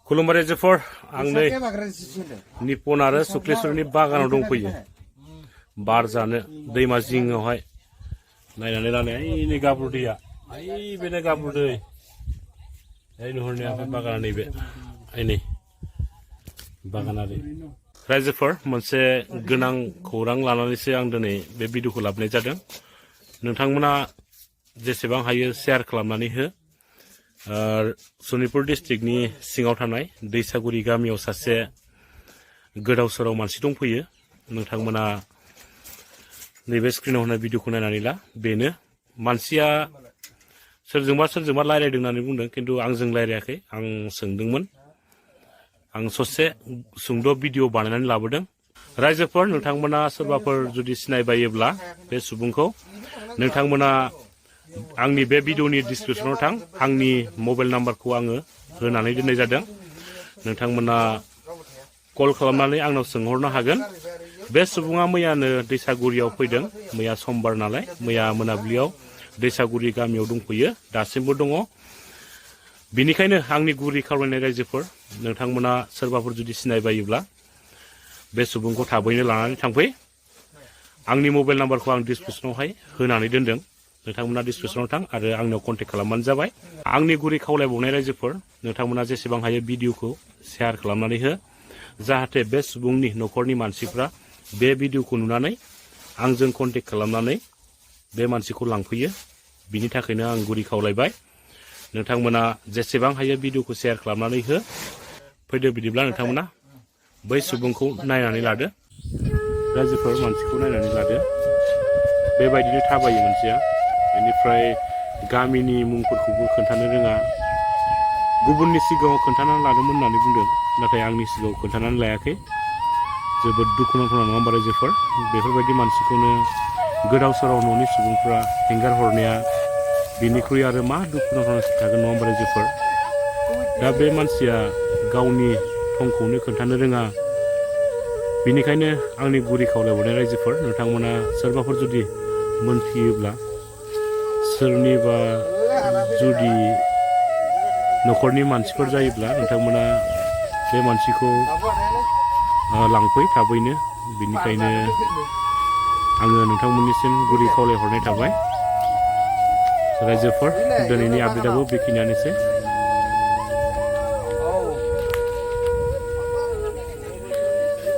खुलुमबाय रायजोफोर आं नै निपन आरो सुक्लेश्वरनि बागानाव दंफैयो बार जानो दैमा जिङावहाय नायनानै लानाय ओइ गाब्रु दैया ओइ बेनो गाब्रु दै ओइ नुहुरनाया ओमफ्राय बागाना नैबे ओइ नै बागानारि रायजोफोर मोनसे गोनां खौरां लानानैसो आं दिनै बे भिडिअखौ लाबोनाय जादों नोंथांमोना जेसेबां हायो शेयार खालामनानै हो सनितपुर डिस्ट्रिक्टनि सिङाव थानाय दैसागुरि गामियाव सासे गोदाव सोराव मानसि दंफैयो नोंथांमोना नैबे स्क्रिनाव होनाय भिडिअखौ नायनानै ला बेनो मानसिया सोरजोंबा रायलायदों होननानै बुंदों खिन्थु आंजों रायलायाखै आं सोंदोंमोन आं ससे सुंद' भिडिअ बानायनानै लाबोदों रायजोफोर नोंथांमोना सोरबाफोर जुदि सिनायबायोब्ला बे सुबुंखौ नोंथांमोना आंनि बे भिडिअनि डिसक्रिपसनाव थां आंनि मबाइल नाम्बारखौ आङो होनानै दोननाय जादों नोंथांमोना कल खालामनानै आंनाव सोंहरनो हागोन बे सुबुङा मैयानो दैसागुरियाव फैदों मैया समबार नालाय मैया मोनाबिलियाव दैसागुरि गामियाव दंफैयो दासिमबो दङ बिनिखायनो आंनि गुरै खावलायनाय रायजोफोर नोंथांमोना सोरबाफोर जुदि सिनायबायोब्ला बे सुबुंखौ थाबैनो लानानै थांफै आंनि मबाइल नाम्बारखौ आं डिसक्रिपसनावहाय होनानै दोनदों नोंथांमोना डिसक्रिपसनाव थां आरो आंनाव कन्टेक्ट खालामबानो जाबाय आंनि गुरै खावलायबावनाय रायजोफोर नोंथांमोना जेसेबां हायो भिडिअखौ शेयार खालामनानै हो जाहाथे बे सुबुंनि न'खरनि मानसिफ्रा बे भिडिअखौ नुनानै आंजों कन्टेक्ट खालामनानै बे मानसिखौ लांफैयो बिनि थाखायनो आं गुरै खावलायबाय नोंथांमोना जेसेबां हायो भिडिअखौ शेयार खालामनानै हो फैदो बिदिब्ला नोंथांमोना बै सुबुंखौ नायनानै लादो रायजोफोर मानसिखौ नायनानै लादो बेबायदिनो थाबायो मानसिया बेनिफ्राय गामिनि मुंफोरखौबो खोन्थानो रोङा गुबुननि सिगाङाव खोन्थानानै लादोंमोन होननानै बुंदों नाथाय आंनि सिगाङाव खोन्थानानै लायाखै जोबोद दुखुनांथाव नङा होमबा रायजोफोर बेफोरबायदि मानसिखौनो गोदाव सोराव न'नि सुबुंफ्रा हेंगार हरनाया बिनिख्रुइ आरो मा दुखुनांथाव थागोन नङा होमबा रायजोफोर दा बे मानसिया गावनि थंखौनो खोन्थानो रोङा बिनिखायनो आंनि गुरै खावलायहरनाय रायजोफोर नोंथांमोना सोरबाफोर जुदि मोनथियोब्ला सोरनिबा जुदि न'खरनि मानसिफोर जायोब्ला नोंथांमोना बे मानसिखौ लांफै थाबैनो बिनिखायनो आङो नोंथांमोननिसिम गुरै खावलायहरनाय थाबाय रायजोफोर दिनैनि आपडेटआबो बेखिनियानोसै